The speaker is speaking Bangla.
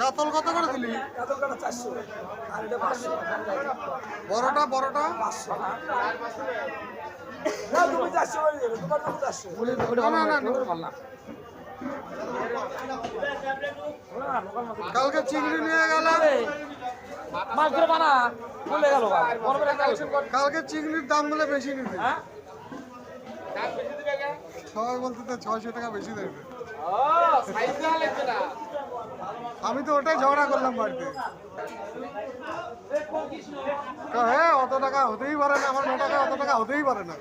কাতল কত করে দিলি? বড়টা বড়টা কালকে চিংড়ি নিয়ে গেল, কালকে চিংড়ির দাম বলে বেশি নিতে, সবাই বলতে 600 টাকা বেশি দেবে। আমি তো ওটাই ঝগড়া করলাম বাড়িতে, হ্যাঁ অত টাকা হতেই পারে না, আমার 9 টাকা অত টাকা হতেই পারে না।